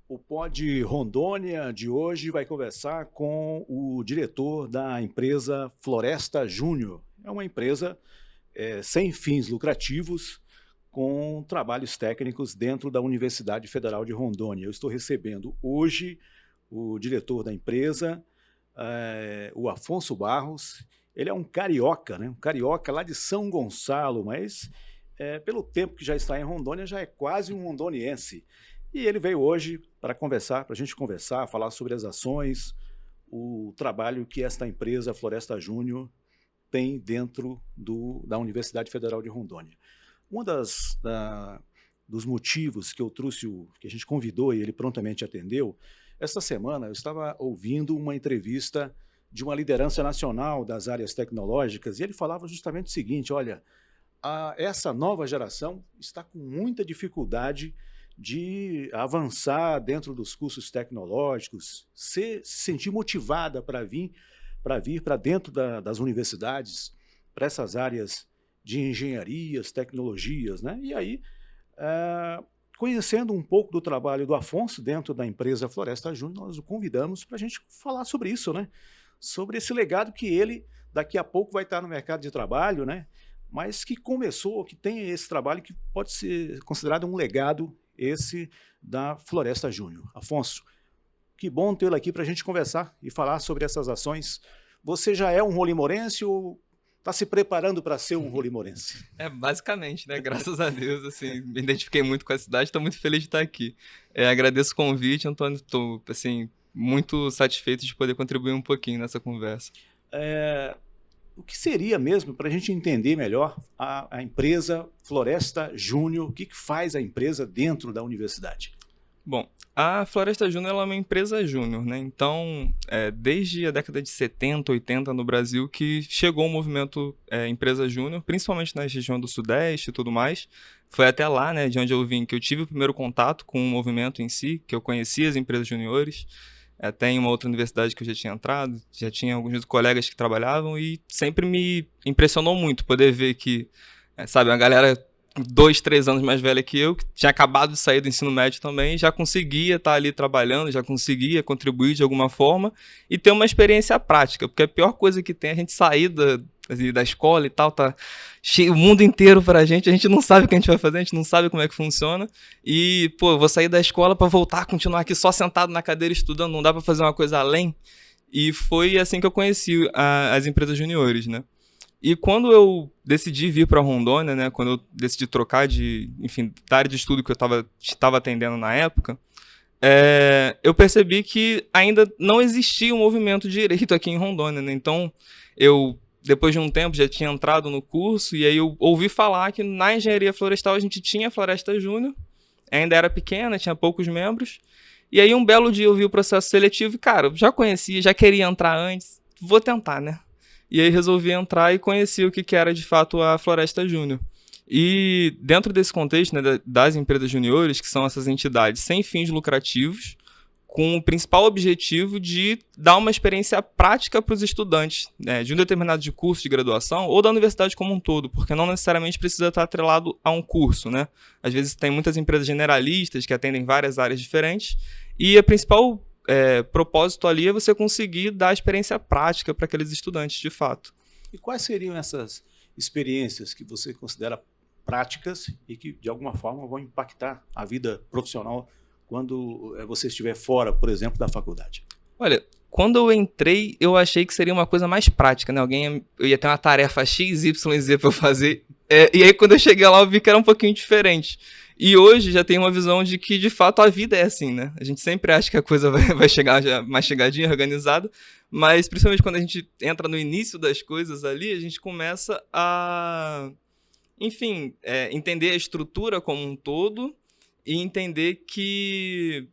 O Pod Rondônia de hoje vai conversar com o diretor da empresa Floresta Júnior. É uma empresa sem fins lucrativos, com trabalhos técnicos dentro da Universidade Federal de Rondônia. Eu estou recebendo hoje o diretor da empresa, o Afonso Barros. Ele é um carioca, né? Um carioca lá de São Gonçalo, mas pelo tempo que já está em Rondônia, já é quase um rondoniense. E ele veio hoje para conversar, para a gente conversar, falar sobre as ações, o trabalho que esta empresa Floresta Júnior tem dentro da Universidade Federal de Rondônia. Dos motivos que eu trouxe, que a gente convidou e ele prontamente atendeu, esta semana eu estava ouvindo uma entrevista de uma liderança nacional das áreas tecnológicas e ele falava justamente o seguinte: olha, essa nova geração está com muita dificuldade de avançar dentro dos cursos tecnológicos, se sentir motivada para vir para dentro das universidades, para essas áreas de engenharias, tecnologias, né? E aí, conhecendo um pouco do trabalho do Afonso dentro da empresa Floresta Júnior, nós o convidamos para a gente falar sobre isso, né? Sobre esse legado que ele, daqui a pouco, vai estar no mercado de trabalho, né? Mas que começou, que tem esse trabalho que pode ser considerado um legado, esse da Floresta Júnior. Afonso, que bom tê-lo aqui para a gente conversar e falar sobre essas ações. Você já é um rolimorense ou está se preparando para ser um rolimorense? Basicamente, né? Graças a Deus, assim, me identifiquei muito com a cidade, estou muito feliz de estar aqui. Agradeço o convite, Antônio, estou, assim, muito satisfeito de poder contribuir um pouquinho nessa conversa. O que seria mesmo, para a gente entender melhor, a empresa Floresta Júnior? O que faz a empresa dentro da universidade? Bom, a Floresta Júnior ela é uma empresa júnior, né? Então, desde a década de 70, 80 no Brasil, que chegou o movimento empresa júnior, principalmente na região do Sudeste e tudo mais. Foi até lá, né, de onde eu vim, que eu tive o primeiro contato com o movimento em si, que eu conhecia as empresas juniores. Até em uma outra universidade que eu já tinha entrado, já tinha alguns colegas que trabalhavam e sempre me impressionou muito poder ver que, sabe, uma galera 2, 3 anos mais velha que eu, que tinha acabado de sair do ensino médio também, já conseguia estar ali trabalhando, já conseguia contribuir de alguma forma e ter uma experiência prática, porque a pior coisa que tem é a gente sair da escola e tal, tá cheio o mundo inteiro pra gente, a gente não sabe o que a gente vai fazer, a gente não sabe como é que funciona e, pô, vou sair da escola pra voltar a continuar aqui só sentado na cadeira estudando, não dá pra fazer uma coisa além. E foi assim que eu conheci as empresas juniores, né? E quando eu decidi vir para Rondônia, né, quando eu decidi trocar da área de estudo que eu estava atendendo na época, eu percebi que ainda não existia um movimento direito aqui em Rondônia, né? Então, eu, depois de um tempo, já tinha entrado no curso e aí eu ouvi falar que na engenharia florestal a gente tinha a Floresta Júnior, ainda era pequena, tinha poucos membros, e aí um belo dia eu vi o processo seletivo e, cara, eu já conhecia, já queria entrar antes, vou tentar, né? E aí resolvi entrar e conheci o que era de fato a Floresta Júnior. E dentro desse contexto, né, das empresas juniores, que são essas entidades sem fins lucrativos, com o principal objetivo de dar uma experiência prática para os estudantes, né, de um determinado curso de graduação ou da universidade como um todo, porque não necessariamente precisa estar atrelado a um curso, né? Às vezes tem muitas empresas generalistas que atendem várias áreas diferentes e a principal propósito ali é você conseguir dar experiência prática para aqueles estudantes, de fato. E quais seriam essas experiências que você considera práticas e que, de alguma forma, vão impactar a vida profissional quando você estiver fora, por exemplo, da faculdade? Olha, quando eu entrei, eu achei que seria uma coisa mais prática, né? Eu ia ter uma tarefa X, Y, Z para eu fazer. E aí, quando eu cheguei lá, eu vi que era um pouquinho diferente. E hoje já tenho uma visão de que, de fato, a vida é assim, né? A gente sempre acha que a coisa vai chegar já mais chegadinha, organizada, mas principalmente quando a gente entra no início das coisas ali, a gente começa a, enfim, entender a estrutura como um todo e entender que...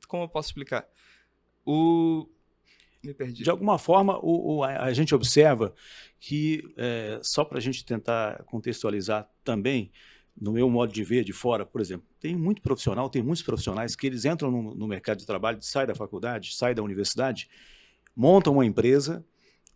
como eu posso explicar? Me perdi. De alguma forma, a gente observa que, só para a gente tentar contextualizar também, no meu modo de ver de fora, por exemplo, tem muitos profissionais que eles entram no mercado de trabalho, saem da faculdade, saem da universidade, montam uma empresa,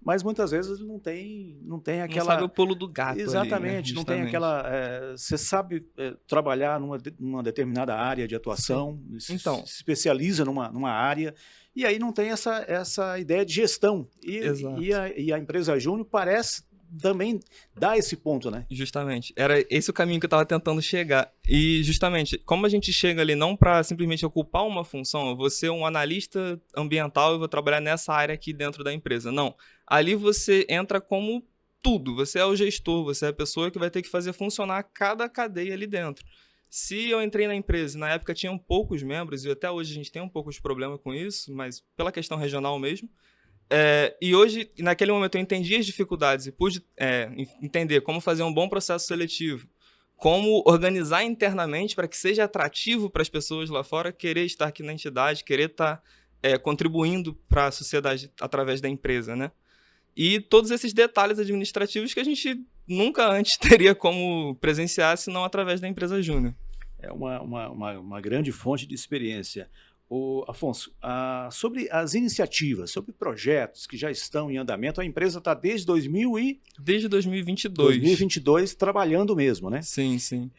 mas muitas vezes não tem Não sabe o aquela... pulo do gato ali, né? Exatamente, não tem Justamente. aquela... você sabe trabalhar numa determinada área de Sim. atuação, se Então, especializa numa área, e aí não tem essa ideia de gestão. exato. E a empresa Júnior parece também dar esse ponto, né? Justamente. Era esse o caminho que eu estava tentando chegar. E justamente, como a gente chega ali não para simplesmente ocupar uma função, eu vou ser um analista ambiental e vou trabalhar nessa área aqui dentro da empresa. Não. Ali você entra como tudo. Você é o gestor, você é a pessoa que vai ter que fazer funcionar cada cadeia ali dentro. Se eu entrei na empresa e na época tinham poucos membros, e até hoje a gente tem um pouco de problema com isso, mas pela questão regional mesmo, e hoje, naquele momento, eu entendi as dificuldades e pude entender como fazer um bom processo seletivo, como organizar internamente para que seja atrativo para as pessoas lá fora querer estar aqui na entidade, querer estar contribuindo para a sociedade através da empresa, né? E todos esses detalhes administrativos que a gente nunca antes teria como presenciar, senão através da empresa Júnior. É uma grande fonte de experiência. Afonso, sobre as iniciativas, sobre projetos que já estão em andamento, a empresa está desde Desde 2022. 2022 trabalhando mesmo, né? Sim, sim.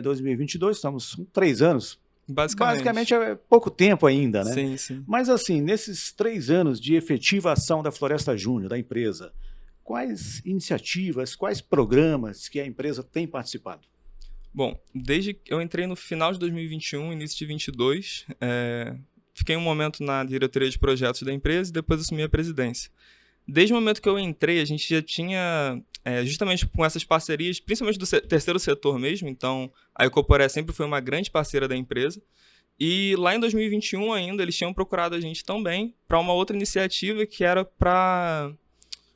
2022, estamos com 3 anos. Basicamente. Basicamente é pouco tempo ainda, né? Sim, sim. Mas assim, nesses 3 anos de efetiva ação da Floresta Júnior, da empresa, quais iniciativas, quais programas que a empresa tem participado? Bom, desde que eu entrei no final de 2021, início de 2022, fiquei um momento na diretoria de projetos da empresa e depois assumi a presidência. Desde o momento que eu entrei, a gente já tinha, justamente com essas parcerias, principalmente do terceiro setor mesmo, então a Ecoporé sempre foi uma grande parceira da empresa, e lá em 2021 ainda, eles tinham procurado a gente também para uma outra iniciativa que era para...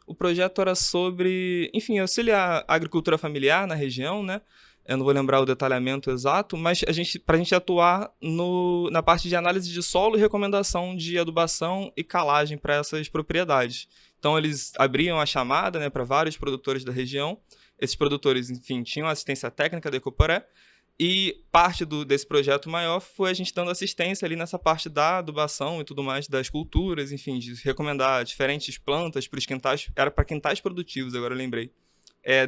O projeto era sobre, enfim, auxiliar a agricultura familiar na região, né? Eu não vou lembrar o detalhamento exato, mas para a gente atuar na parte de análise de solo e recomendação de adubação e calagem para essas propriedades. Então, eles abriam a chamada, né, para vários produtores da região. Esses produtores, enfim, tinham assistência técnica da Ecoporé. E parte desse projeto maior foi a gente dando assistência ali nessa parte da adubação e tudo mais, das culturas, enfim, de recomendar diferentes plantas para os quintais. Era para quintais produtivos, agora eu lembrei.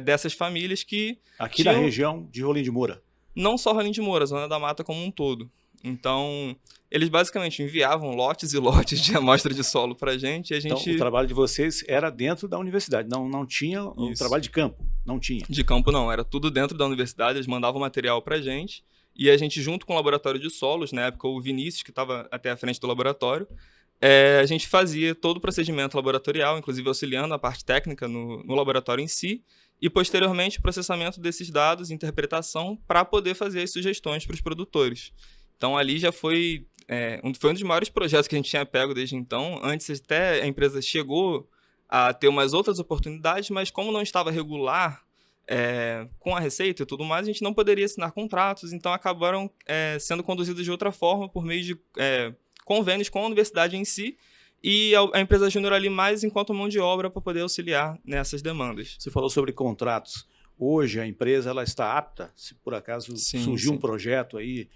Dessas famílias que Aqui na tinham região de Rolim de Moura. não só Rolim de Moura, a Zona da Mata como um todo. Então, eles basicamente enviavam lotes e lotes de amostra de solo para a gente. Então, o trabalho de vocês era dentro da universidade, não tinha o trabalho de campo, não tinha. De campo não, era tudo dentro da universidade, eles mandavam material para a gente. E a gente, junto com o laboratório de solos, na época o Vinícius, que estava até à frente do laboratório, a gente fazia todo o procedimento laboratorial, inclusive auxiliando a parte técnica no laboratório em si, e posteriormente o processamento desses dados, interpretação, para poder fazer as sugestões para os produtores. Então ali já foi um dos maiores projetos que a gente tinha pego desde então. Antes até a empresa chegou a ter umas outras oportunidades, mas como não estava regular com a Receita e tudo mais, a gente não poderia assinar contratos, então acabaram sendo conduzidos de outra forma, por meio de convênios com a universidade em si, e a empresa Júnior ali mais enquanto mão de obra para poder auxiliar nessas demandas. Você falou sobre contratos. Hoje a empresa ela está apta, se por acaso surgiu um projeto aí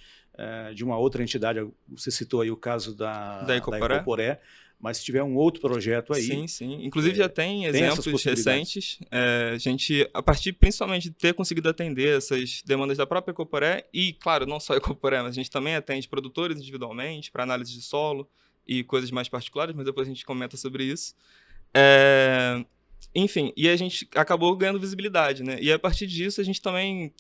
de uma outra entidade, você citou aí o caso da Ecoporé, mas se tiver um outro projeto aí... Sim, sim. Inclusive já tem exemplos recentes. A gente, a partir principalmente de ter conseguido atender essas demandas da própria Ecoporé, e claro, não só a Ecoporé, mas a gente também atende produtores individualmente para análise de solo e coisas mais particulares, mas depois a gente comenta sobre isso. Enfim, e a gente acabou ganhando visibilidade, né? E a partir disso a gente também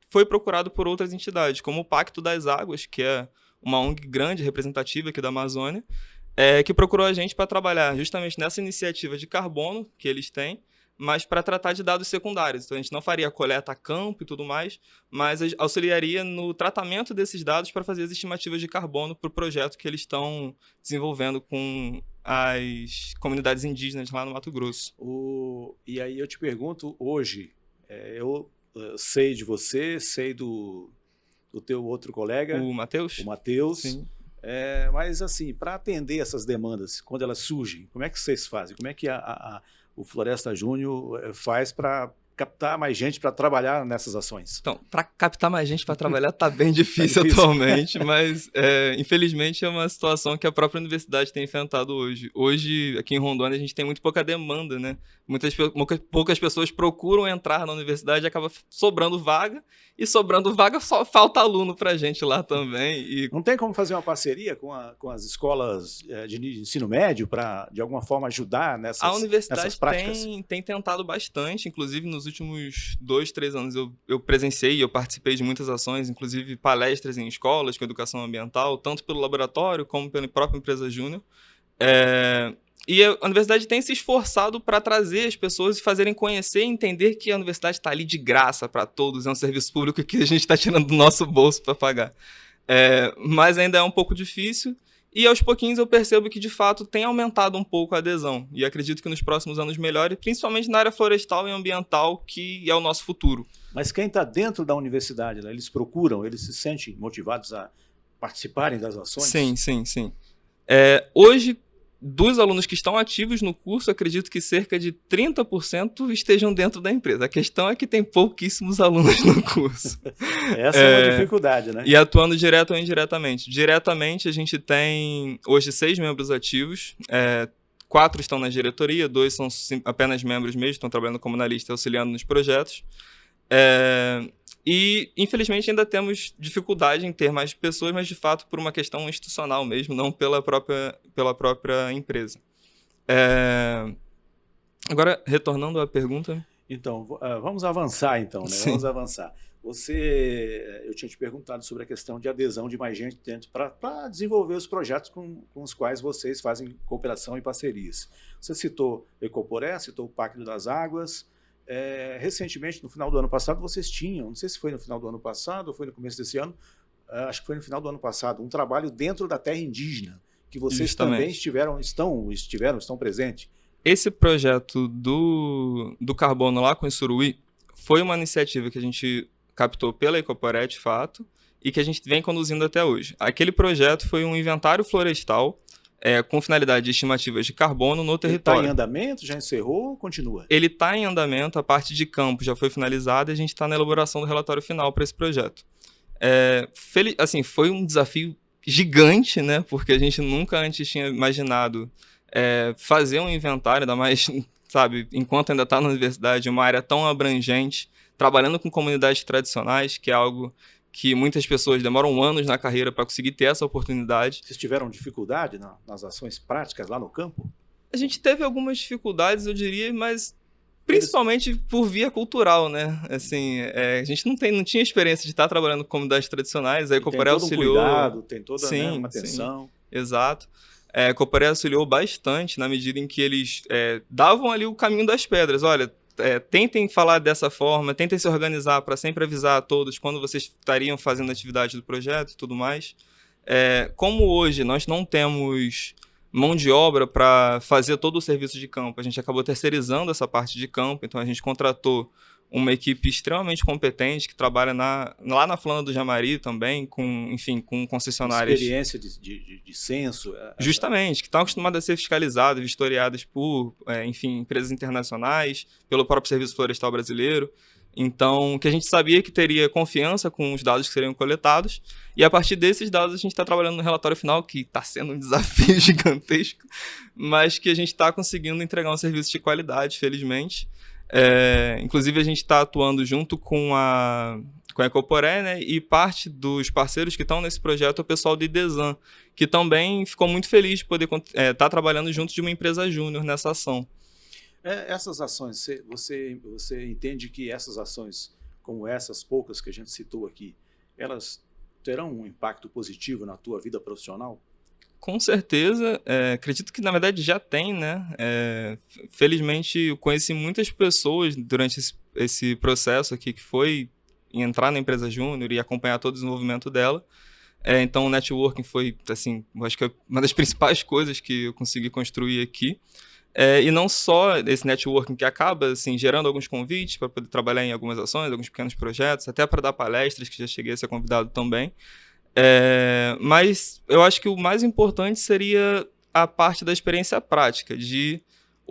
foi procurado por outras entidades, como o Pacto das Águas, que é uma ONG grande, representativa aqui da Amazônia, que procurou a gente para trabalhar justamente nessa iniciativa de carbono que eles têm, mas para tratar de dados secundários. Então, a gente não faria coleta a campo e tudo mais, mas auxiliaria no tratamento desses dados para fazer as estimativas de carbono para o projeto que eles estão desenvolvendo com as comunidades indígenas lá no Mato Grosso. E aí eu te pergunto, hoje, eu sei de você, sei do teu outro colega, o Matheus. O Matheus. Sim. Mas assim, para atender essas demandas, quando elas surgem, como é que vocês fazem? Como é que o Floresta Júnior faz para captar mais gente para trabalhar nessas ações? Então, para captar mais gente para trabalhar tá bem difícil atualmente, mas infelizmente é uma situação que a própria universidade tem enfrentado hoje. Hoje, aqui em Rondônia, a gente tem muito pouca demanda, né? Poucas pessoas procuram entrar na universidade e acaba sobrando vaga, e sobrando vaga só falta aluno para a gente lá também. E... Não tem como fazer uma parceria com as escolas de ensino médio para, de alguma forma, ajudar nessas práticas? A universidade tem tentado bastante, inclusive nos últimos 2, 3 anos eu presenciei, eu participei de muitas ações, inclusive palestras em escolas com educação ambiental, tanto pelo laboratório como pela própria empresa Júnior. E a universidade tem se esforçado para trazer as pessoas e fazerem conhecer e entender que a universidade está ali de graça para todos, é um serviço público que a gente está tirando do nosso bolso para pagar. Mas ainda é um pouco difícil, e aos pouquinhos eu percebo que de fato tem aumentado um pouco a adesão, e acredito que nos próximos anos melhore, principalmente na área florestal e ambiental, que é o nosso futuro. Mas quem está dentro da universidade, né, eles procuram, eles se sentem motivados a participarem das ações? Sim. Hoje, dos alunos que estão ativos no curso, acredito que cerca de 30% estejam dentro da empresa. A questão é que tem pouquíssimos alunos no curso. Essa é uma dificuldade, né? E atuando direto ou indiretamente. Diretamente, a gente tem hoje 6 membros ativos, 4 estão na diretoria, 2 são apenas membros mesmo, estão trabalhando como analista, auxiliando nos projetos. E, infelizmente, ainda temos dificuldade em ter mais pessoas, mas, de fato, por uma questão institucional mesmo, não pela própria empresa. Agora, retornando à pergunta... Então, vamos avançar, então, né? Sim. Vamos avançar. Eu tinha te perguntado sobre a questão de adesão de mais gente dentro para desenvolver os projetos com os quais vocês fazem cooperação e parcerias. Você citou Ecoporé, citou o Pacto das Águas. Recentemente, no final do ano passado, vocês tinham, não sei se foi no final do ano passado ou foi no começo desse ano, acho que foi no final do ano passado, um trabalho dentro da terra indígena, que vocês Justamente. também estão presentes. Esse projeto do carbono lá com o Suruí foi uma iniciativa que a gente captou pela Ecoporé, de fato, e que a gente vem conduzindo até hoje. Aquele projeto foi um inventário florestal com finalidade de estimativas de carbono no território. Ele está em andamento? Já encerrou ou continua? Ele está em andamento, a parte de campo já foi finalizada e a gente está na elaboração do relatório final para esse projeto. Foi um desafio gigante, né? Porque a gente nunca antes tinha imaginado fazer um inventário, ainda mais, sabe, enquanto ainda está na universidade, uma área tão abrangente, trabalhando com comunidades tradicionais, que é algo que muitas pessoas demoram anos na carreira para conseguir ter essa oportunidade. Vocês tiveram dificuldade nas ações práticas lá no campo? A gente teve algumas dificuldades, eu diria, mas principalmente por via cultural, né? Assim, a gente não tinha experiência de estar trabalhando com comunidades tradicionais, a Ecoporé auxiliou... Tem todo um cuidado, tem toda uma atenção. Sim, exato. A Ecoporé auxiliou bastante na medida em que eles davam ali o caminho das pedras. Olha, tentem falar dessa forma, tentem se organizar para sempre avisar a todos quando vocês estariam fazendo atividade do projeto e tudo mais. Como hoje nós não temos mão de obra para fazer todo o serviço de campo, a gente acabou terceirizando essa parte de campo, então a gente contratou uma equipe extremamente competente que trabalha lá na Flana do Jamari também, com concessionárias... Experiência de censo. Justamente, que estão acostumadas a ser fiscalizadas, vistoriadas por, empresas internacionais, pelo próprio Serviço Florestal Brasileiro. Então, que a gente sabia que teria confiança com os dados que seriam coletados, e a partir desses dados a gente está trabalhando no relatório final, que está sendo um desafio gigantesco, mas que a gente está conseguindo entregar um serviço de qualidade, felizmente. Inclusive a gente está atuando junto com a Ecoporé, né, e parte dos parceiros que estão nesse projeto é o pessoal do IDESAN, que também ficou muito feliz de poder estar trabalhando junto de uma empresa júnior nessa ação. Essas ações, você entende que essas ações, como essas poucas que a gente citou aqui, elas terão um impacto positivo na tua vida profissional? Com certeza, acredito que na verdade já tem, né? Felizmente eu conheci muitas pessoas durante esse processo aqui, que foi entrar na empresa júnior e acompanhar todo o desenvolvimento dela. Então o networking foi, assim, eu acho que é uma das principais coisas que eu consegui construir aqui. E não só esse networking que acaba assim, gerando alguns convites para poder trabalhar em algumas ações, alguns pequenos projetos, até para dar palestras, que já cheguei a ser convidado também. Mas eu acho que o mais importante seria a parte da experiência prática, de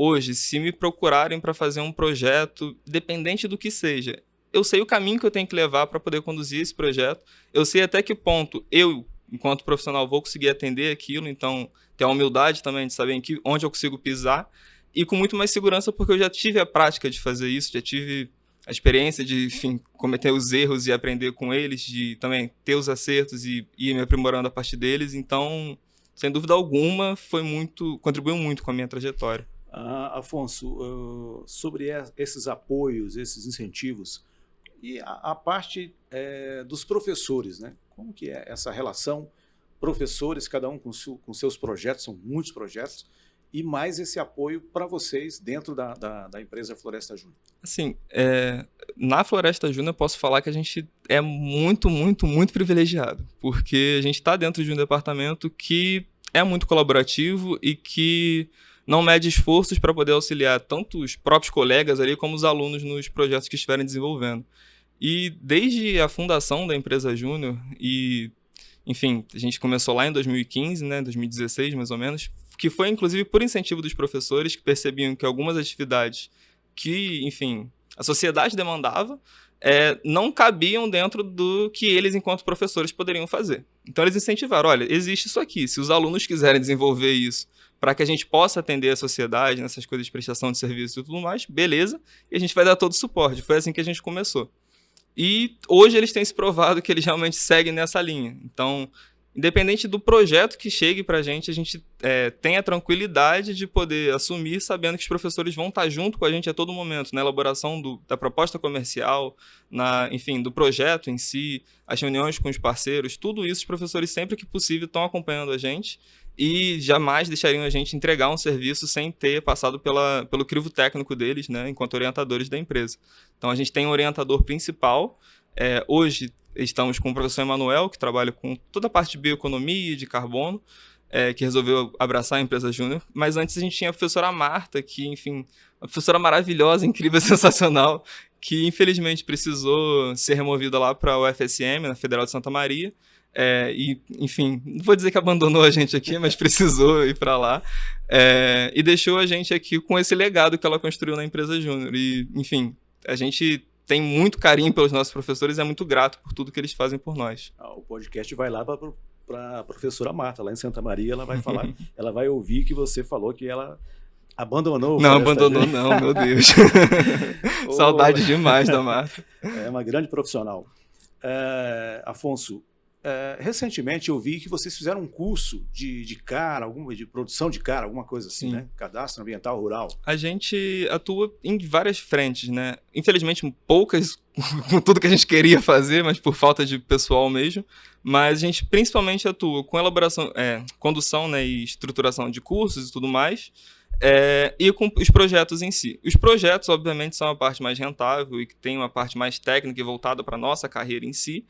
hoje, se me procurarem para fazer um projeto, dependente do que seja, eu sei o caminho que eu tenho que levar para poder conduzir esse projeto, eu sei até que ponto eu, enquanto profissional, vou conseguir atender aquilo, então ter a humildade também de saber onde eu consigo pisar, e com muito mais segurança, porque eu já tive a prática de fazer isso, já tive a experiência de, enfim, cometer os erros e aprender com eles, de também ter os acertos e ir me aprimorando a partir deles. Então, sem dúvida alguma, contribuiu muito com a minha trajetória. Afonso, sobre esses apoios, esses incentivos, e a parte dos professores, né? Como que é essa relação? Professores, cada um com seus projetos, são muitos projetos, e mais esse apoio para vocês dentro da empresa Floresta Júnior. Assim, na Floresta Júnior eu posso falar que a gente é muito, muito, muito privilegiado, porque a gente está dentro de um departamento que é muito colaborativo e que não mede esforços para poder auxiliar tanto os próprios colegas ali como os alunos nos projetos que estiverem desenvolvendo. E desde a fundação da empresa Júnior, e enfim, a gente começou lá em 2015, né, 2016 mais ou menos, que foi inclusive por incentivo dos professores que percebiam que algumas atividades que, enfim, a sociedade demandava não cabiam dentro do que eles, enquanto professores, poderiam fazer. Então eles incentivaram, olha, existe isso aqui, se os alunos quiserem desenvolver isso para que a gente possa atender a sociedade nessas coisas de prestação de serviço e tudo mais, beleza, e a gente vai dar todo o suporte. Foi assim que a gente começou. E hoje eles têm se provado que eles realmente seguem nessa linha. Então, independente do projeto que chegue para a gente tem a tranquilidade de poder assumir, sabendo que os professores vão estar junto com a gente a todo momento, na elaboração da proposta comercial, enfim, do projeto em si, as reuniões com os parceiros, tudo isso os professores, sempre que possível, estão acompanhando a gente e jamais deixariam a gente entregar um serviço sem ter passado pelo crivo técnico deles, né, enquanto orientadores da empresa. Então, a gente tem um orientador principal. Hoje, estamos com o professor Emanuel, que trabalha com toda a parte de bioeconomia e de carbono, que resolveu abraçar a empresa Júnior. Mas antes a gente tinha a professora Marta, que, enfim, uma professora maravilhosa, incrível, sensacional, que infelizmente precisou ser removida lá para a UFSM, na Federal de Santa Maria. E, enfim, não vou dizer que abandonou a gente aqui, mas precisou ir para lá. E deixou a gente aqui com esse legado que ela construiu na empresa Júnior. E, enfim, a gente tem muito carinho pelos nossos professores e é muito grato por tudo que eles fazem por nós. O podcast vai lá para a professora Marta, lá em Santa Maria, ela vai falar, ela vai ouvir que você falou que ela abandonou. Não abandonou não, meu Deus. Saudade demais da Marta. É uma grande profissional. Afonso, recentemente eu vi que vocês fizeram um curso de produção de CAR, alguma coisa assim, né? Cadastro Ambiental Rural. A gente atua em várias frentes, né? Infelizmente, poucas com tudo que a gente queria fazer, mas por falta de pessoal mesmo. Mas a gente principalmente atua com elaboração, condução, né, e estruturação de cursos e tudo mais, e com os projetos em si. Os projetos, obviamente, são a parte mais rentável e que tem uma parte mais técnica e voltada para a nossa carreira em si.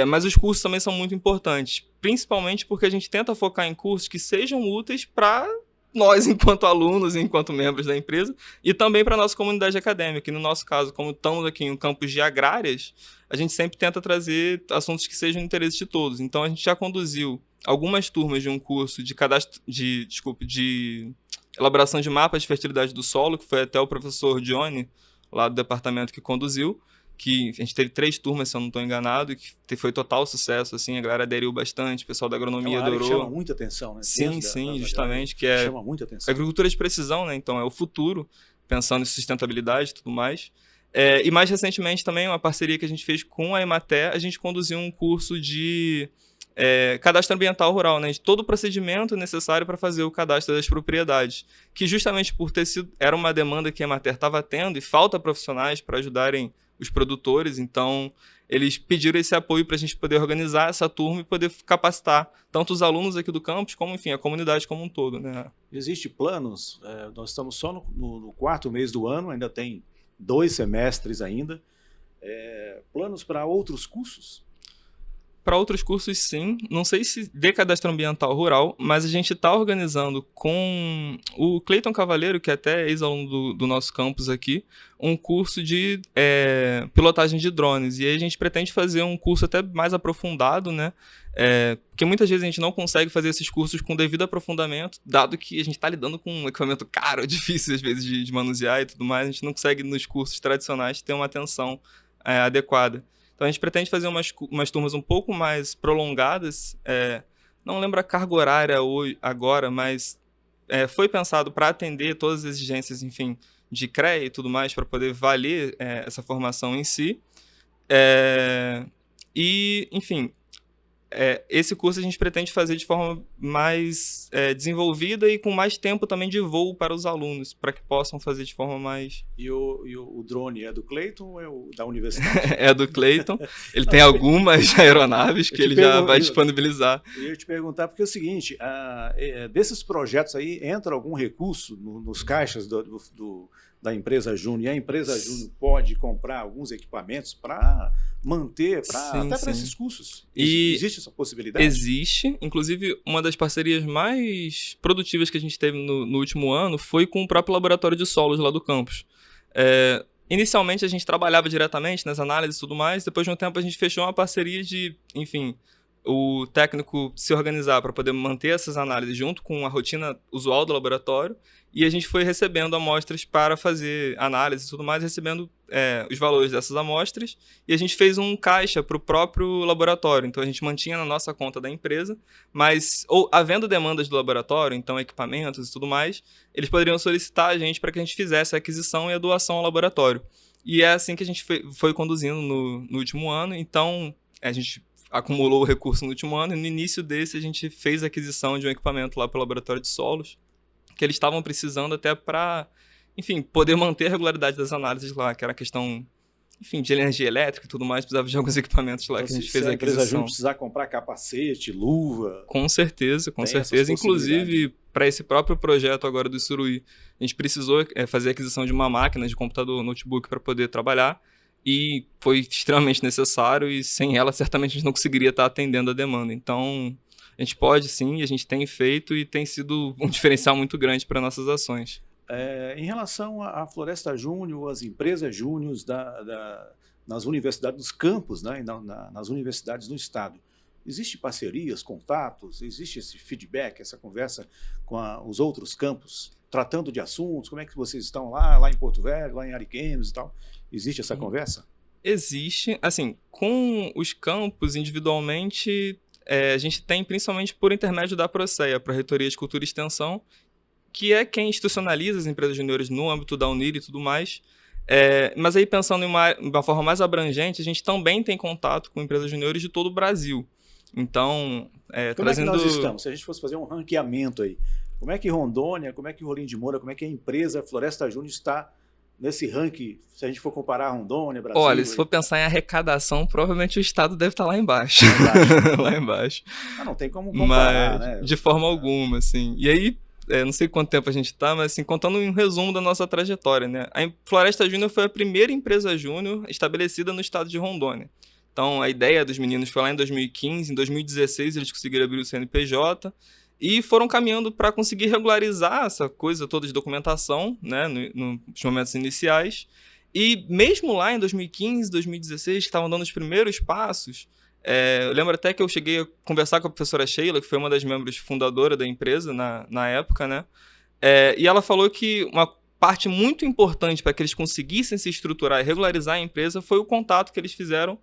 Mas os cursos também são muito importantes, principalmente porque a gente tenta focar em cursos que sejam úteis para nós, enquanto alunos e enquanto membros da empresa, e também para a nossa comunidade acadêmica. E no nosso caso, como estamos aqui em um campus de agrárias, a gente sempre tenta trazer assuntos que sejam de interesse de todos. Então, a gente já conduziu algumas turmas de um curso de elaboração de mapas de fertilidade do solo, que foi até o professor Johnny, lá do departamento, que conduziu, que a gente teve 3 turmas, se eu não estou enganado, e que foi total sucesso, assim, a galera aderiu bastante, o pessoal da agronomia adorou. Que chama muita atenção, né? Sim, justamente, que é chama muita atenção. Agricultura de precisão, né? Então é o futuro, pensando em sustentabilidade e tudo mais. E mais recentemente também, uma parceria que a gente fez com a Emater, a gente conduziu um curso de cadastro ambiental rural, né? De todo o procedimento necessário para fazer o cadastro das propriedades, que justamente por ter sido, era uma demanda que a Emater estava tendo e falta profissionais para ajudarem os produtores, então eles pediram esse apoio para a gente poder organizar essa turma e poder capacitar tanto os alunos aqui do campus, como, enfim, a comunidade como um todo, né? Existem planos, nós estamos só no 4º mês do ano, ainda tem 2 semestres ainda, planos para outros cursos? Para outros cursos, sim. Não sei se de cadastro ambiental rural, mas a gente está organizando com o Cleiton Cavaleiro, que é até ex-aluno do nosso campus aqui, um curso de pilotagem de drones. E aí a gente pretende fazer um curso até mais aprofundado, né? Porque muitas vezes a gente não consegue fazer esses cursos com devido aprofundamento, dado que a gente está lidando com um equipamento caro, difícil às vezes de manusear e tudo mais. A gente não consegue nos cursos tradicionais ter uma atenção adequada. Então a gente pretende fazer umas turmas um pouco mais prolongadas. Não lembro a carga horária agora, mas foi pensado para atender todas as exigências, enfim, de CREA e tudo mais, para poder valer essa formação em si. E, enfim, esse curso a gente pretende fazer de forma mais desenvolvida e com mais tempo também de voo para os alunos, para que possam fazer de forma mais... E o drone é do Cleiton ou é da universidade? É do Cleiton. Ele tem algumas aeronaves que ele já vai disponibilizar. Eu ia te perguntar, porque é o seguinte, desses projetos aí, entra algum recurso nos caixas da empresa Júnior, e a empresa Júnior pode comprar alguns equipamentos para manter, até para esses cursos? Existe essa possibilidade? Existe. Inclusive, uma das parcerias mais produtivas que a gente teve no último ano foi com o próprio laboratório de solos lá do campus. Inicialmente, a gente trabalhava diretamente nas análises e tudo mais. Depois de um tempo, a gente fechou uma parceria de, enfim, o técnico se organizar para poder manter essas análises junto com a rotina usual do laboratório. E a gente foi recebendo amostras para fazer análise e tudo mais, recebendo os valores dessas amostras. E a gente fez um caixa para o próprio laboratório. Então, a gente mantinha na nossa conta da empresa, mas havendo demandas do laboratório, então equipamentos e tudo mais, eles poderiam solicitar a gente para que a gente fizesse a aquisição e a doação ao laboratório. E é assim que a gente foi conduzindo no último ano. Então, a gente acumulou o recurso no último ano e no início desse a gente fez a aquisição de um equipamento lá para o laboratório de solos, que eles estavam precisando até para, enfim, poder manter a regularidade das análises lá, que era a questão, enfim, de energia elétrica e tudo mais, precisava de alguns equipamentos lá, então, que a gente fez a aquisição. A empresa Júnior precisar comprar capacete, luva... Com certeza, com certeza. Inclusive, para esse próprio projeto agora do Suruí, a gente precisou fazer a aquisição de uma máquina de computador, notebook, para poder trabalhar, e foi extremamente necessário, e sem ela, certamente, a gente não conseguiria estar atendendo a demanda. Então... a gente pode, sim, a gente tem feito e tem sido um diferencial muito grande para nossas ações. Em relação à Floresta Júnior, as empresas júniores nas universidades, dos campos, né, nas universidades do estado, existem parcerias, contatos, existe esse feedback, essa conversa com os outros campos, tratando de assuntos? Como é que vocês estão lá em Porto Velho, lá em Ariquemes e tal? Existe essa conversa? Existe, assim, com os campos individualmente... a gente tem principalmente por intermédio da Procea, para a Reitoria de Cultura e Extensão, que é quem institucionaliza as empresas juniores no âmbito da Unir e tudo mais. Mas aí pensando em uma forma mais abrangente, a gente também tem contato com empresas juniores de todo o Brasil. Então, como é que nós estamos? Se a gente fosse fazer um ranqueamento aí, como é que Rondônia, como é que Rolim de Moura, como é que a empresa Floresta Júnior está nesse ranking, se a gente for comparar Rondônia, Brasil... Olha, se for pensar em arrecadação, provavelmente o estado deve estar lá embaixo. Lá embaixo. Não tem como comparar, né? De forma alguma, assim. E aí, não sei quanto tempo a gente está, mas assim, contando um resumo da nossa trajetória, né? A Floresta Júnior foi a primeira empresa júnior estabelecida no estado de Rondônia. Então, a ideia dos meninos foi lá em 2015, em 2016 eles conseguiram abrir o CNPJ, e foram caminhando para conseguir regularizar essa coisa toda de documentação, né, nos momentos iniciais. E mesmo lá em 2015, 2016, que estavam dando os primeiros passos, eu lembro até que eu cheguei a conversar com a professora Sheila, que foi uma das membros fundadoras da empresa na época, né? E ela falou que uma parte muito importante para que eles conseguissem se estruturar e regularizar a empresa foi o contato que eles fizeram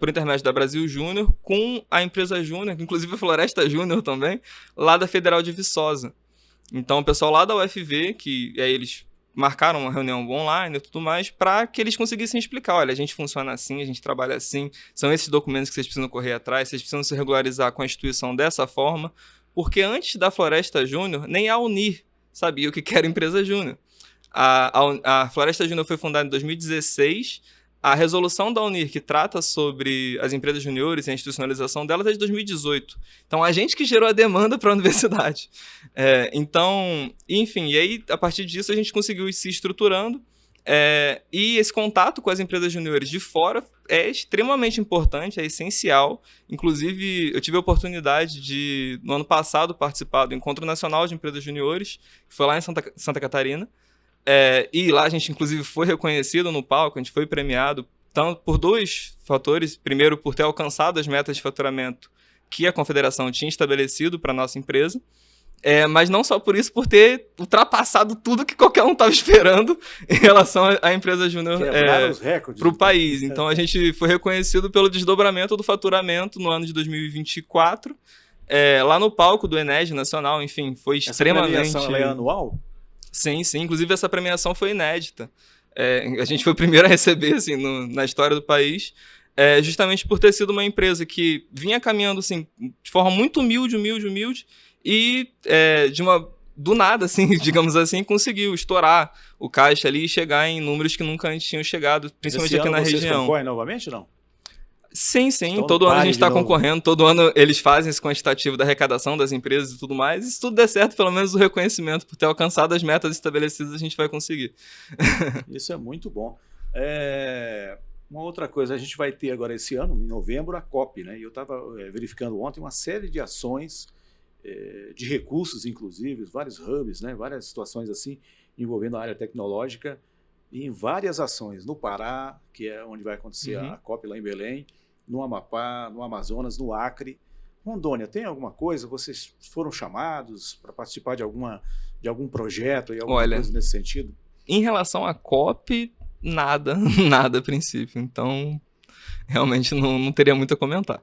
por intermédio da Brasil Júnior, com a empresa Júnior, inclusive a Floresta Júnior também, lá da Federal de Viçosa. Então, o pessoal lá da UFV, que aí eles marcaram uma reunião online e tudo mais, para que eles conseguissem explicar, olha, a gente funciona assim, a gente trabalha assim, são esses documentos que vocês precisam correr atrás, vocês precisam se regularizar com a instituição dessa forma, porque antes da Floresta Júnior, nem a Unir sabia o que era empresa Júnior. A Floresta Júnior foi fundada em 2016, a resolução da Unir, que trata sobre as empresas juniores e a institucionalização delas, é de 2018. Então, a gente que gerou a demanda para a universidade. Então, enfim, e aí, a partir disso, a gente conseguiu ir se estruturando. E esse contato com as empresas júniores de fora é extremamente importante, é essencial. Inclusive, eu tive a oportunidade de, no ano passado, participar do Encontro Nacional de Empresas Júniores, que foi lá em Santa Catarina. E lá a gente, inclusive, foi reconhecido no palco, a gente foi premiado tanto por 2 fatores. Primeiro, por ter alcançado as metas de faturamento que a Confederação tinha estabelecido para a nossa empresa. Mas não só por isso, por ter ultrapassado tudo que qualquer um estava esperando em relação à empresa júnior para o país. Então, a gente foi reconhecido pelo desdobramento do faturamento no ano de 2024, lá no palco do Ened Nacional. Enfim, foi extremamente... Essa premiação é anual? Sim, sim. Inclusive, essa premiação foi inédita. A gente foi o primeiro a receber assim, na história do país, justamente por ter sido uma empresa que vinha caminhando assim, de forma muito humilde, e do nada, assim, digamos assim, conseguiu estourar o caixa ali e chegar em números que nunca antes tinham chegado, principalmente aqui na região. Vocês concorrem novamente ou não? Sim. Todo ano a gente está concorrendo, todo ano eles fazem esse quantitativo da arrecadação das empresas e tudo mais, e se tudo der certo, pelo menos o reconhecimento por ter alcançado as metas estabelecidas a gente vai conseguir. Isso é muito bom. Uma outra coisa, a gente vai ter agora esse ano, em novembro, a COP, né? E eu estava verificando ontem uma série de ações de recursos, inclusive, vários hubs, né? Várias situações assim, envolvendo a área tecnológica, em várias ações, no Pará, que é onde vai acontecer a COP lá em Belém, no Amapá, no Amazonas, no Acre. Rondônia, tem alguma coisa? Vocês foram chamados para participar de algum projeto, alguma coisa nesse sentido? Em relação à COP, nada a princípio. Então, realmente não teria muito a comentar.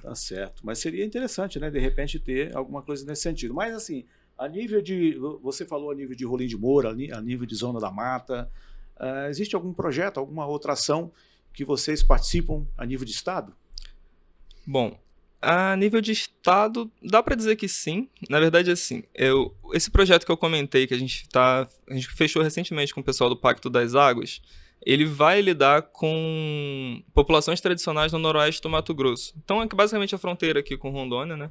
Tá certo. Mas seria interessante, né? De repente ter alguma coisa nesse sentido. Mas assim, a nível de... Você falou a nível de Rolim de Moura, a nível de Zona da Mata. Existe algum projeto, alguma outra ação que vocês participam a nível de Estado? Bom, a nível de Estado, dá para dizer que sim. Na verdade, assim, esse projeto que eu comentei, que a gente fechou recentemente com o pessoal do Pacto das Águas, ele vai lidar com populações tradicionais no noroeste do Mato Grosso. Então, é basicamente a fronteira aqui com Rondônia, né?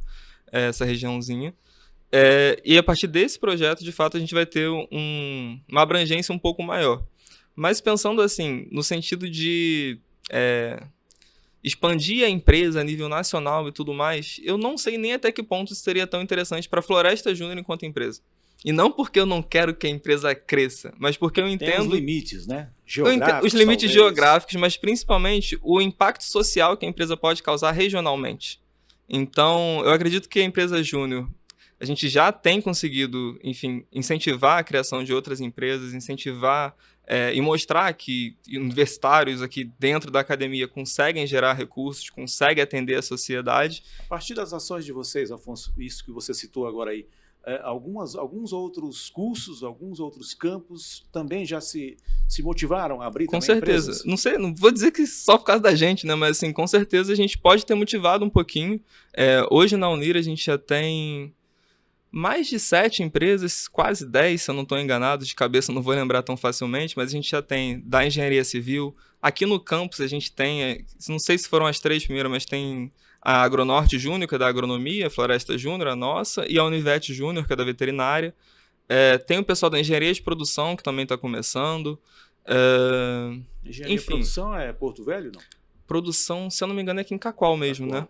Essa regiãozinha. E a partir desse projeto, de fato, a gente vai ter uma abrangência um pouco maior. Mas pensando assim, no sentido de expandir a empresa a nível nacional e tudo mais, eu não sei nem até que ponto isso seria tão interessante para a Floresta Júnior enquanto empresa. E não porque eu não quero que a empresa cresça, mas porque eu entendo... Tem os limites, né? Geográficos, os limites geográficos, mas principalmente o impacto social que a empresa pode causar regionalmente. Então, eu acredito que a empresa Júnior, a gente já tem conseguido, enfim, incentivar a criação de outras empresas, incentivar e mostrar que universitários aqui dentro da academia conseguem gerar recursos, conseguem atender a sociedade. A partir das ações de vocês, Afonso, isso que você citou agora aí, alguns outros cursos, alguns outros campos também já se motivaram a abrir com certeza. Empresas? Não sei, não vou dizer que só por causa da gente, né? Mas assim, com certeza a gente pode ter motivado um pouquinho. Hoje na Unir a gente já tem mais de 7 empresas, quase 10, se eu não estou enganado, de cabeça não vou lembrar tão facilmente, mas a gente já tem da engenharia civil. Aqui no campus a gente tem, não sei se foram as 3 primeiras, mas tem a Agronorte Júnior, que é da agronomia, a Floresta Júnior, a nossa, e a Univete Júnior, que é da veterinária. Tem o pessoal da engenharia de produção, que também está começando. Engenharia de produção é Porto Velho, não? Produção, se eu não me engano, é aqui em Cacoal mesmo, né?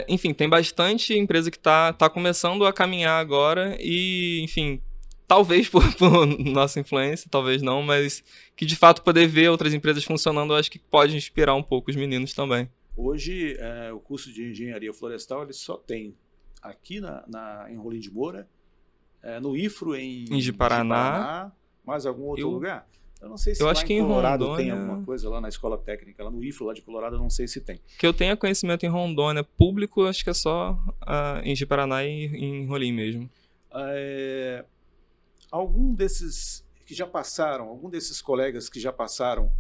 Enfim, tem bastante empresa que está começando a caminhar agora e, enfim, talvez por nossa influência, talvez não, mas que de fato poder ver outras empresas funcionando, eu acho que pode inspirar um pouco os meninos também. Hoje, o curso de engenharia florestal ele só tem aqui em Rolim de Moura, no IFRO em Ji-Paraná, mais algum outro lugar? Eu não sei se lá em Colorado Rondônia... tem alguma coisa lá na escola técnica, lá no IFRO, lá de Colorado, eu não sei se tem. Que eu tenha conhecimento em Rondônia público, acho que é só em Ji-Paraná e em Rolim mesmo. Algum desses que já passaram, algum desses colegas que já passaram,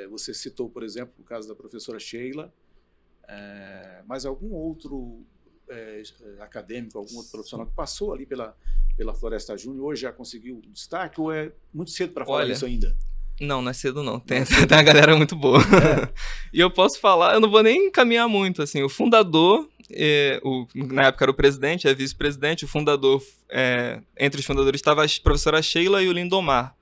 você citou, por exemplo, o caso da professora Sheila, mas algum outro acadêmico, algum outro profissional que passou ali pela Floresta Júnior, hoje já conseguiu destaque ou é muito cedo para falar isso ainda? Não é cedo não, tem uma galera muito boa. E eu posso falar, eu não vou nem encaminhar muito, assim, o fundador, na época era o presidente, vice-presidente, o fundador, entre os fundadores estava a professora Sheila e o Lindomar.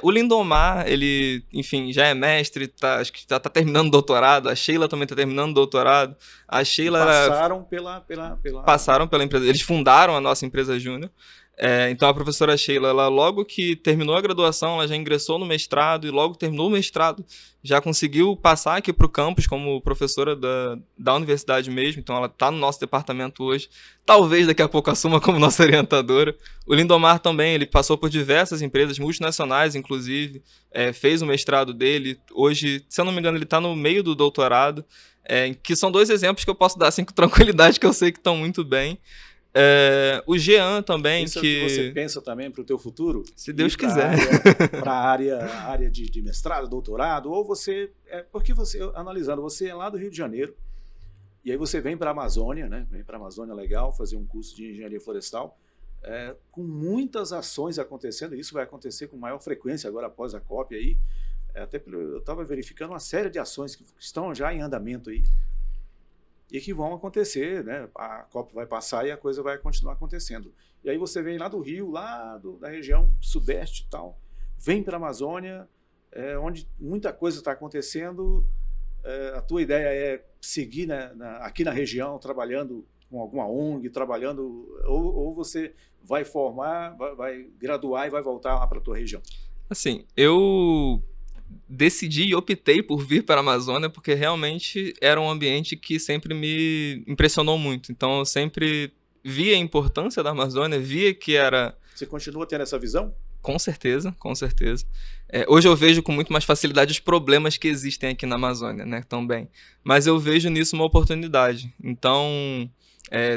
O Lindomar, ele, enfim, já é mestre, acho que já está terminando o doutorado, a Sheila também está terminando o doutorado. A Sheila passaram passaram pela empresa, eles fundaram a nossa empresa júnior. Então a professora Sheila, ela logo que terminou a graduação, ela já ingressou no mestrado e logo terminou o mestrado, já conseguiu passar aqui para o campus como professora da universidade mesmo, então ela está no nosso departamento hoje, talvez daqui a pouco assuma como nossa orientadora. O Lindomar também, ele passou por diversas empresas multinacionais, inclusive, fez o mestrado dele, hoje, se eu não me engano, ele está no meio do doutorado, que são 2 exemplos que eu posso dar assim, com tranquilidade, que eu sei que estão muito bem. O Jean também, isso que você pensa também para o teu futuro? Se Deus quiser. Para a área de mestrado, doutorado, ou você... porque você, analisando, você é lá do Rio de Janeiro, e aí você vem para a Amazônia, né? Vem para a Amazônia legal, fazer um curso de engenharia florestal, com muitas ações acontecendo, isso vai acontecer com maior frequência agora após a COP aí, eu estava verificando uma série de ações que estão já em andamento aí, e que vão acontecer, né? A COP vai passar e a coisa vai continuar acontecendo. E aí você vem lá do Rio, da região sudeste e tal, vem para a Amazônia, onde muita coisa está acontecendo, a tua ideia é seguir aqui na região, trabalhando com alguma ONG, trabalhando, ou você vai formar, vai graduar e vai voltar lá para a tua região? Assim, eu decidi e optei por vir para a Amazônia porque realmente era um ambiente que sempre me impressionou muito. Então eu sempre via a importância da Amazônia, via que era... Você continua tendo essa visão? Com certeza, com certeza. Hoje eu vejo com muito mais facilidade os problemas que existem aqui na Amazônia, né, também. Mas eu vejo nisso uma oportunidade. Então,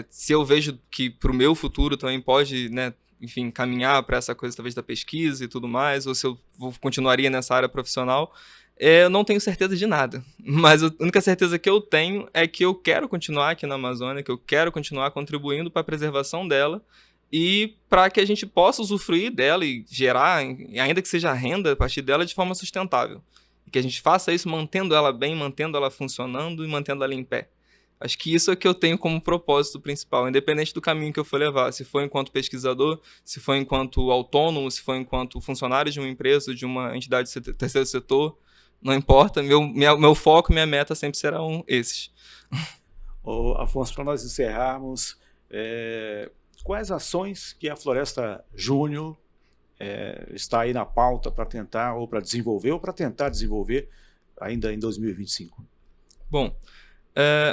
se eu vejo que para o meu futuro também pode, né, enfim, caminhar para essa coisa talvez da pesquisa e tudo mais, ou se eu continuaria nessa área profissional, eu não tenho certeza de nada. Mas a única certeza que eu tenho é que eu quero continuar aqui na Amazônia, que eu quero continuar contribuindo para a preservação dela e para que a gente possa usufruir dela e gerar, ainda que seja renda a partir dela, de forma sustentável. E que a gente faça isso mantendo ela bem, mantendo ela funcionando e mantendo ela em pé. Acho que isso é que eu tenho como propósito principal, independente do caminho que eu for levar. Se for enquanto pesquisador, se for enquanto autônomo, se for enquanto funcionário de uma empresa, de uma entidade do terceiro setor, não importa. Meu foco, minha meta sempre serão esses. Afonso, para nós encerrarmos, quais ações que a Floresta Júnior está aí na pauta para tentar, ou para desenvolver, ou para tentar desenvolver ainda em 2025? Bom,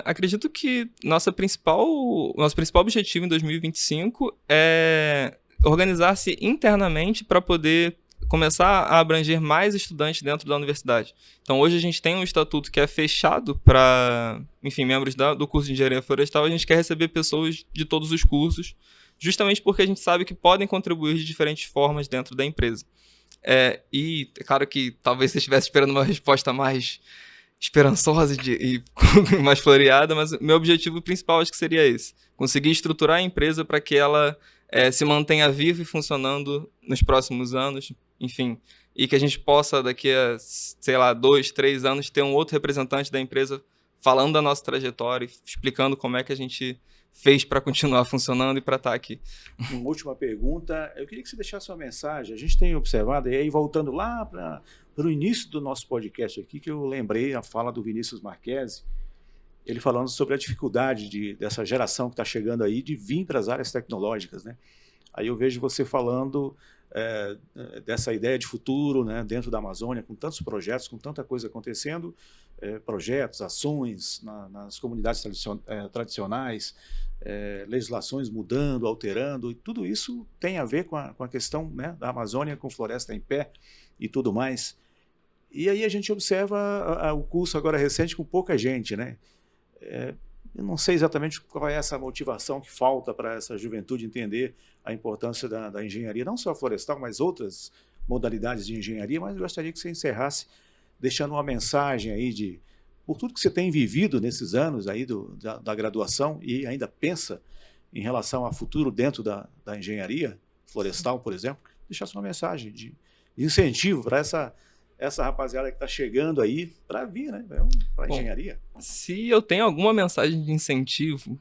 acredito que nosso principal objetivo em 2025 é organizar-se internamente para poder começar a abranger mais estudantes dentro da universidade. Então, hoje a gente tem um estatuto que é fechado para, enfim, membros do curso de Engenharia Florestal. A gente quer receber pessoas de todos os cursos, justamente porque a gente sabe que podem contribuir de diferentes formas dentro da empresa. E é claro que talvez você estivesse esperando uma resposta mais esperançosa e mais floreada, mas meu objetivo principal acho que seria esse: conseguir estruturar a empresa para que ela se mantenha viva e funcionando nos próximos anos, enfim, e que a gente possa daqui a, sei lá, 2, 3 anos ter um outro representante da empresa falando da nossa trajetória, explicando como é que a gente fez para continuar funcionando e para estar aqui. Uma última pergunta, eu queria que você deixasse uma mensagem. A gente tem observado, e aí voltando lá para o início do nosso podcast aqui, que eu lembrei a fala do Vinícius Marquesi, ele falando sobre a dificuldade dessa geração que está chegando aí de vir para as áreas tecnológicas, né? Aí eu vejo você falando dessa ideia de futuro, né, dentro da Amazônia, com tantos projetos, com tanta coisa acontecendo, projetos, ações nas comunidades tradicionais, legislações mudando, alterando, e tudo isso tem a ver com a questão, né, da Amazônia com floresta em pé e tudo mais. E aí a gente observa o curso agora recente com pouca gente, né? Eu não sei exatamente qual é essa motivação que falta para essa juventude entender a importância da engenharia, não só florestal, mas outras modalidades de engenharia, mas eu gostaria que você encerrasse deixando uma mensagem aí por tudo que você tem vivido nesses anos aí da graduação e ainda pensa em relação ao futuro dentro da engenharia florestal, por exemplo, deixasse uma mensagem de incentivo para essa rapaziada que está chegando aí para vir, né, para a engenharia. Se eu tenho alguma mensagem de incentivo,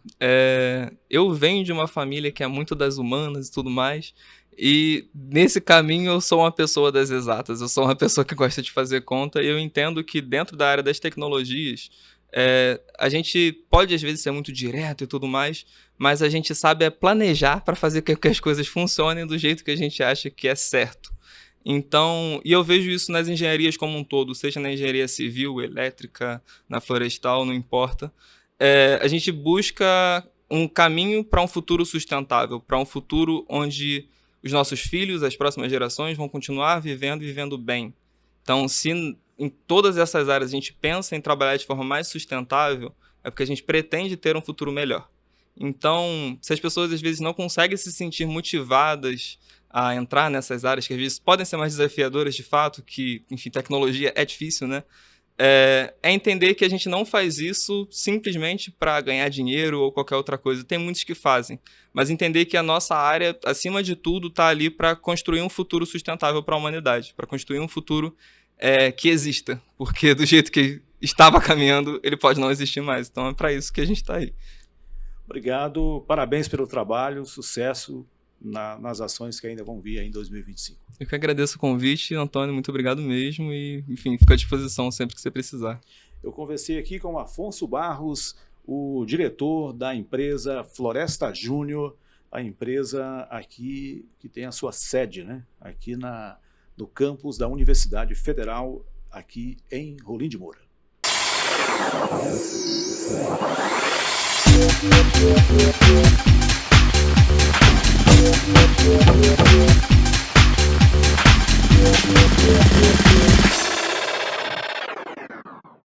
eu venho de uma família que é muito das humanas e tudo mais, E nesse caminho eu sou uma pessoa das exatas, eu sou uma pessoa que gosta de fazer conta e eu entendo que dentro da área das tecnologias, a gente pode às vezes ser muito direto e tudo mais, mas a gente sabe planejar para fazer com que as coisas funcionem do jeito que a gente acha que é certo. Então, e eu vejo isso nas engenharias como um todo, seja na engenharia civil, elétrica, na florestal, não importa. A gente busca um caminho para um futuro sustentável, para um futuro onde os nossos filhos, as próximas gerações, vão continuar vivendo e vivendo bem. Então, se em todas essas áreas a gente pensa em trabalhar de forma mais sustentável, é porque a gente pretende ter um futuro melhor. Então, se as pessoas às vezes não conseguem se sentir motivadas a entrar nessas áreas, que às vezes podem ser mais desafiadoras de fato, que, enfim, tecnologia é difícil, né? É entender que a gente não faz isso simplesmente para ganhar dinheiro ou qualquer outra coisa. Tem muitos que fazem. Mas entender que a nossa área, acima de tudo, está ali para construir um futuro sustentável para a humanidade, para construir um futuro que exista. Porque do jeito que estava caminhando, ele pode não existir mais. Então é para isso que a gente está aí. Obrigado, parabéns pelo trabalho, sucesso nas ações que ainda vão vir aí em 2025. Eu que agradeço o convite, Antônio, muito obrigado mesmo e, enfim, fico à disposição sempre que você precisar. Eu conversei aqui com o Afonso Barros, o diretor da empresa Floresta Júnior, a empresa aqui que tem a sua sede, né? Aqui no campus da Universidade Federal, aqui em Rolim de Moura.